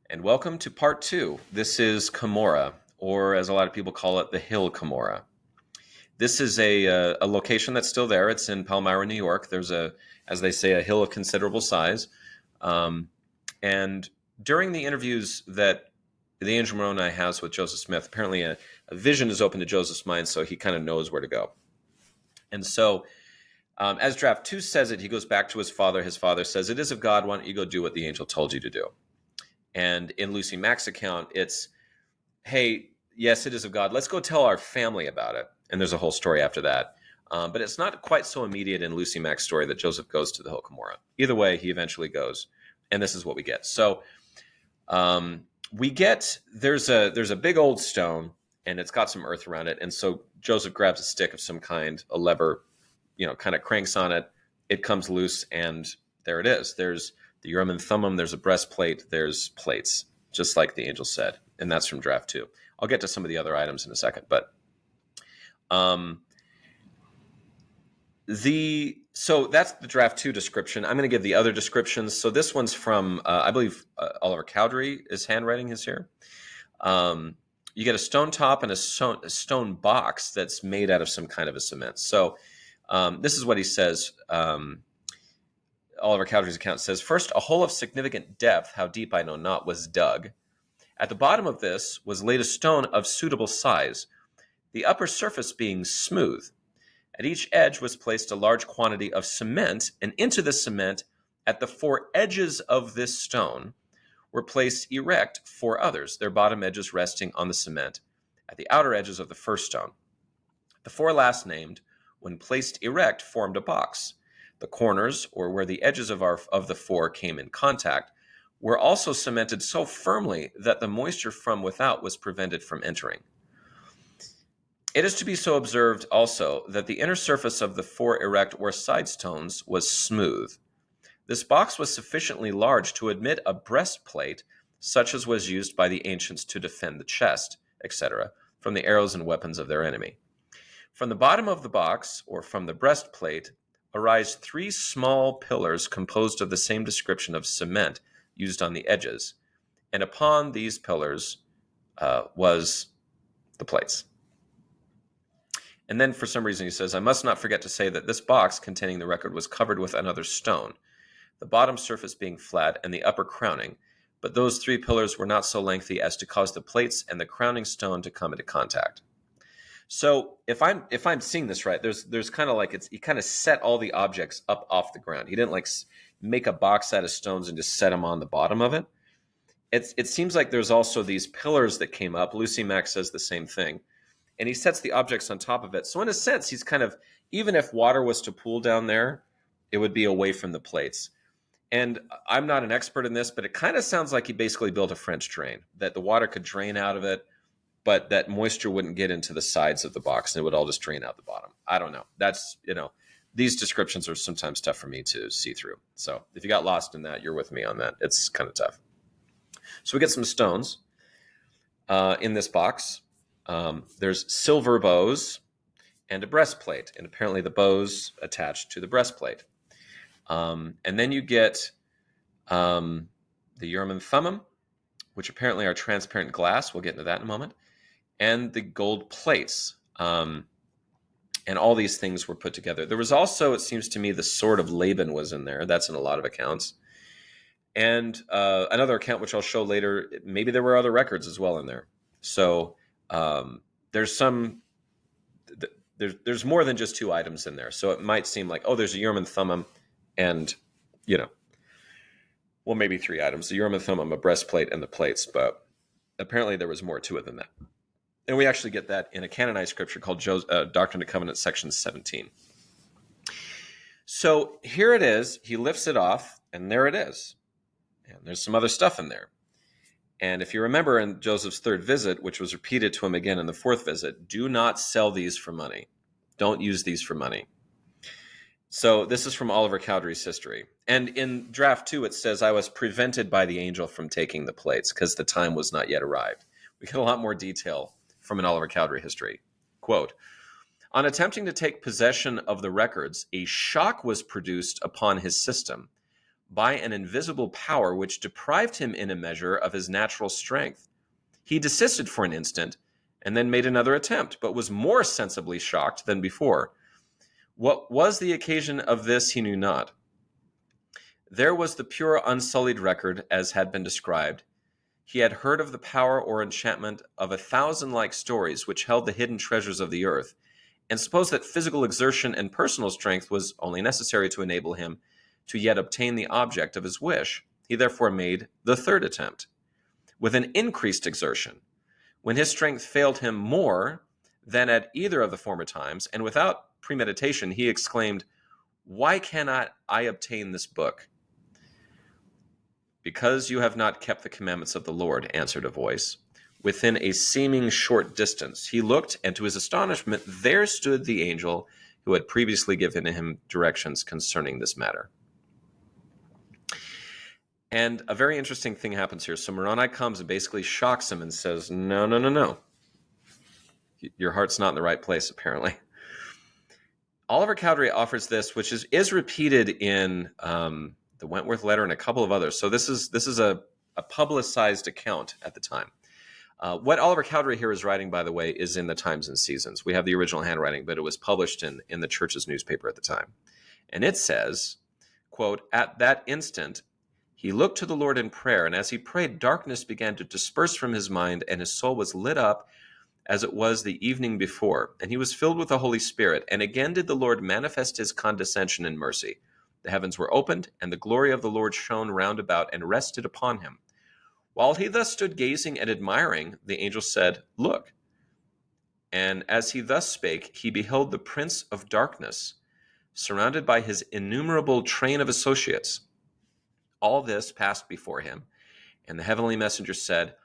And welcome to part two. This is Cumorah, or as a lot of people call it, the Hill Cumorah. This is a location that's still there. It's in Palmyra, New York. There's as they say, a hill of considerable size. And during the interviews that the angel Moroni has with Joseph Smith, apparently a vision is open to Joseph's mind, so he kind of knows where to go. And so, as draft 2 says it, he goes back to his father. His father says, "It is of God. Why don't you go do what the angel told you to do?" And in Lucy Mack's account, it's, "Hey, yes, it is of God. Let's go tell our family about it." And there's a whole story after that. But it's not quite so immediate in Lucy Mack's story that Joseph goes to the Hill Cumorah. Either way, he eventually goes. And this is what we get. So we get, there's a big old stone, and it's got some earth around it. And so Joseph grabs a stick of some kind, a lever, kind of cranks on it. It comes loose, and there it is. There's the Urim and Thummim, there's a breastplate, there's plates, just like the angel said. And that's from draft 2. I'll get to some of the other items in a second. But so that's the draft 2 description. I'm going to give the other descriptions. So this one's from, I believe, Oliver Cowdery. His handwriting is here. You get a stone top and a stone box that's made out of some kind of a cement. So this is what he says. Oliver Cowdery's account says, "First, a hole of significant depth, how deep I know not, was dug. At the bottom of this was laid a stone of suitable size, the upper surface being smooth. At each edge was placed a large quantity of cement, and into the cement, at the 4 edges of this stone, were placed erect 4 others, their bottom edges resting on the cement, at the outer edges of the first stone. The 4 last named, when placed erect, formed a box. The corners, or where the edges of the 4 came in contact, were also cemented so firmly that the moisture from without was prevented from entering. It is to be so observed also that the inner surface of the 4 erect or side stones was smooth. This box was sufficiently large to admit a breastplate, such as was used by the ancients to defend the chest, etc., from the arrows and weapons of their enemy. From the bottom of the box, or from the breastplate, arise 3 small pillars composed of the same description of cement used on the edges, and upon these pillars was the plates." And then for some reason he says, "I must not forget to say that this box containing the record was covered with another stone, the bottom surface being flat and the upper crowning, but those 3 pillars were not so lengthy as to cause the plates and the crowning stone to come into contact." So if I'm seeing this right, there's kind of like he kind of set all the objects up off the ground. He didn't like make a box out of stones and just set them on the bottom of it. It seems like there's also these pillars that came up. Lucy Mack says the same thing. And he sets the objects on top of it. So in a sense, he's kind of, even if water was to pool down there, it would be away from the plates. And I'm not an expert in this, but it kind of sounds like he basically built a French drain, that the water could drain out of it, but that moisture wouldn't get into the sides of the box and it would all just drain out the bottom. I don't know. That's, these descriptions are sometimes tough for me to see through. So if you got lost in that, you're with me on that. It's kind of tough. So we get some stones in this box. There's silver bows and a breastplate, and apparently the bows attached to the breastplate. And then you get the Urim and Thummim, which apparently are transparent glass. We'll get into that in a moment. And the gold plates. And all these things were put together. There was also, it seems to me, the sword of Laban was in there. That's in a lot of accounts. And another account, which I'll show later, maybe there were other records as well in there. So there's more than just 2 items in there. So it might seem like, there's a Urim and Thummim and, maybe 3 items. The Urim and Thummim, a breastplate, and the plates. But apparently there was more to it than that. And we actually get that in a canonized scripture called Doctrine and Covenants, section 17. So here it is. He lifts it off, and there it is. And there's some other stuff in there. And if you remember in Joseph's 3rd visit, which was repeated to him again in the 4th visit, do not sell these for money. Don't use these for money. So this is from Oliver Cowdery's history. And in draft 2, it says, "I was prevented by the angel from taking the plates because the time was not yet arrived." We get a lot more detail from an Oliver Cowdery history. Quote, "On attempting to take possession of the records, a shock was produced upon his system, by an invisible power which deprived him in a measure of his natural strength. He desisted for an instant and then made another attempt, but was more sensibly shocked than before. What was the occasion of this he knew not. There was the pure unsullied record as had been described. He had heard of the power or enchantment of 1,000 like stories which held the hidden treasures of the earth, and supposed that physical exertion and personal strength was only necessary to enable him to yet obtain the object of his wish. He therefore made the third attempt, with an increased exertion. When his strength failed him more than at either of the former times, and without premeditation, he exclaimed, "Why cannot I obtain this book?" "Because you have not kept the commandments of the Lord," answered a voice. Within a seeming short distance, he looked, and to his astonishment, there stood the angel who had previously given him directions concerning this matter. And a very interesting thing happens here. So Moroni comes and basically shocks him and says, no, no, no, no. Your heart's not in the right place, apparently. Oliver Cowdery offers this, which is repeated in the Wentworth letter and a couple of others. So this is a publicized account at the time. What Oliver Cowdery here is writing, by the way, is in the Times and Seasons. We have the original handwriting, but it was published in the church's newspaper at the time. And it says, quote, "At that instant, he looked to the Lord in prayer, and as he prayed, darkness began to disperse from his mind, and his soul was lit up as it was the evening before. And he was filled with the Holy Spirit. And again did the Lord manifest his condescension and mercy. The heavens were opened, and the glory of the Lord shone round about and rested upon him. While he thus stood gazing and admiring, the angel said, 'Look.' And as he thus spake, he beheld the prince of darkness, surrounded by his innumerable train of associates. All this passed before him, and the heavenly messenger said,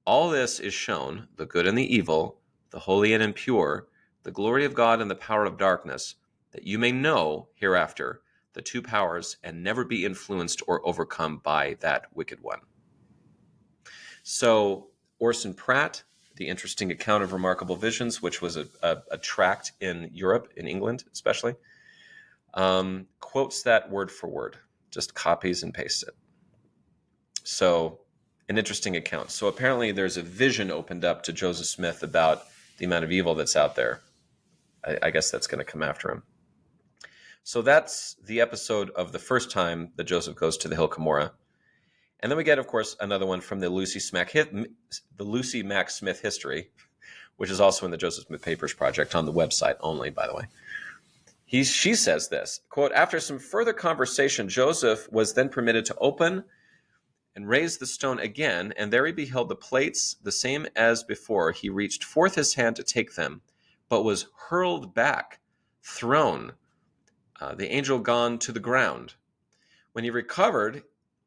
'All this is shown, the good and the evil, the holy and impure, the glory of God and the power of darkness, that you may know hereafter the two powers and never be influenced or overcome by that wicked one.'" So Orson Pratt, the interesting account of remarkable visions, which was a tract in Europe, in England especially, quotes that word for word, just copies and pastes it. So an interesting account. So apparently there's a vision opened up to Joseph Smith about the amount of evil that's out there. I guess that's going to come after him. So that's the episode of the first time that Joseph goes to the hill Cumorah. And then we get, of course, another one from the Lucy Mack Smith history, which is also in the Joseph Smith Papers Project on the website only, by the way. She says this, quote, "After some further conversation, Joseph was then permitted to open and raise the stone again, and there he beheld the plates the same as before. He reached forth his hand to take them, but was hurled back, thrown, the angel gone to the ground. When he recovered,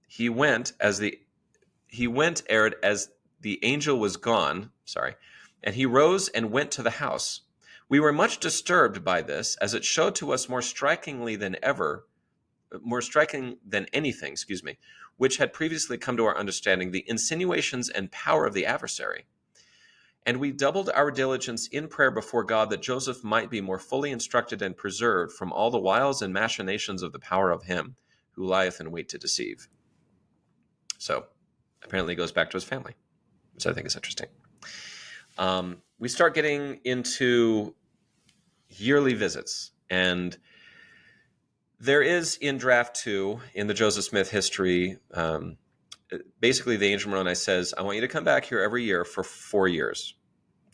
he went as the angel was gone, and he rose and went to the house. We were much disturbed by this, as it showed to us more striking than anything, which had previously come to our understanding, the insinuations and power of the adversary. And we doubled our diligence in prayer before God that Joseph might be more fully instructed and preserved from all the wiles and machinations of the power of him who lieth in wait to deceive." So apparently it goes back to his family, which I think is interesting. We start getting into yearly visits, and there is in draft 2 in the Joseph Smith history, basically the angel Moroni says, "I want you to come back here every year for 4 years,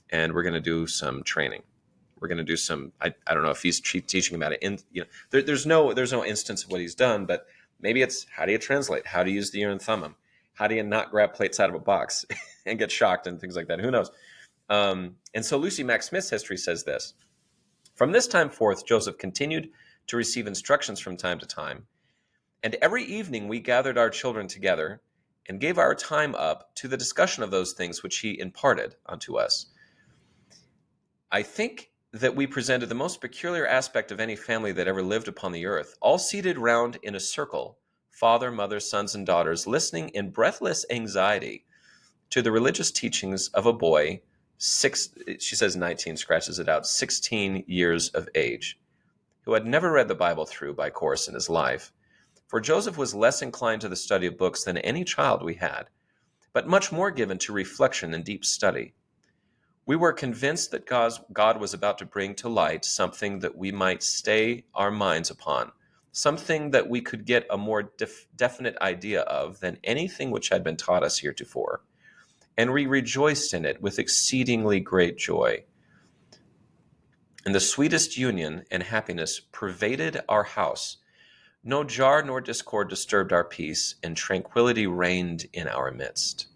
and we're going to do some training. We're going to do some, I don't know if he's teaching about it. There's no instance of what he's done, but maybe it's how do you translate, how to use the Urim and Thummim, how do you not grab plates out of a box and get shocked and things like that. Who knows? And so Lucy Mack Smith's history says this: "From this time forth, Joseph continued to receive instructions from time to time, and every evening we gathered our children together and gave our time up to the discussion of those things which he imparted unto us. I think that we presented the most peculiar aspect of any family that ever lived upon the earth, all seated round in a circle, father, mother, sons, and daughters, listening in breathless anxiety to the religious teachings of a boy, she says 19, scratches it out, 16 years of age, who had never read the Bible through by course in his life. For Joseph was less inclined to the study of books than any child we had, but much more given to reflection and deep study. We were convinced that God was about to bring to light something that we might stay our minds upon, something that we could get a more definite idea of than anything which had been taught us heretofore, and we rejoiced in it with exceedingly great joy. And the sweetest union and happiness pervaded our house. No jar nor discord disturbed our peace, and tranquility reigned in our midst.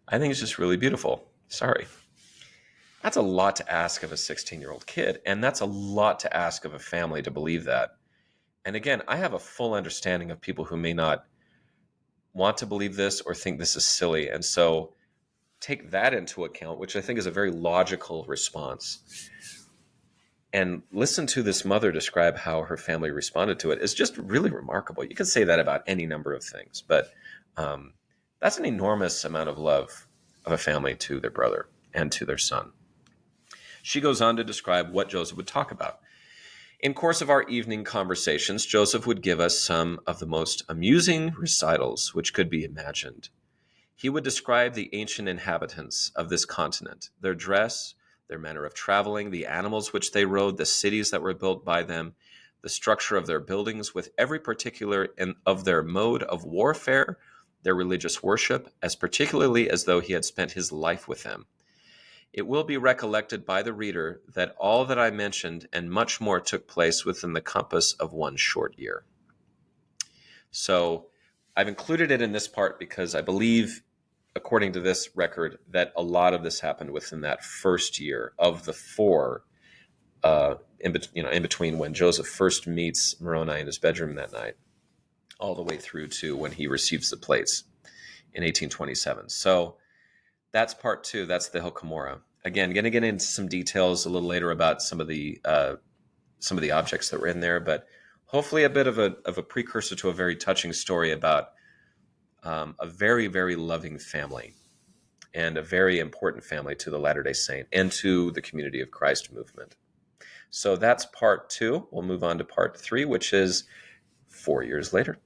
I think it's just really beautiful. Sorry. That's a lot to ask of a 16-year-old kid, and that's a lot to ask of a family to believe that. And again, I have a full understanding of people who may not want to believe this or think this is silly. And so take that into account, which I think is a very logical response. And listen to this mother describe how her family responded to it. It's just really remarkable. You can say that about any number of things, but that's an enormous amount of love of a family to their brother and to their son. She goes on to describe what Joseph would talk about. In course of our evening conversations, Joseph would give us some of the most amusing recitals which could be imagined. He would describe the ancient inhabitants of this continent, their dress, their manner of traveling, the animals which they rode, the cities that were built by them, the structure of their buildings, with every particular of their mode of warfare, their religious worship, as particularly as though he had spent his life with them. It will be recollected by the reader that all that I mentioned and much more took place within the compass of one short year. So I've included it in this part because I believe, according to this record, that a lot of this happened within that first year of the 4, in between when Joseph first meets Moroni in his bedroom that night, all the way through to when he receives the plates in 1827. So that's part 2. That's the hill Cumorah. Again, going to get into some details a little later about some of the objects that were in there, but hopefully a bit of a precursor to a very touching story about a very, very loving family and a very important family to the Latter-day Saint and to the Community of Christ movement. So that's part 2. We'll move on to part 3, which is 4 years later.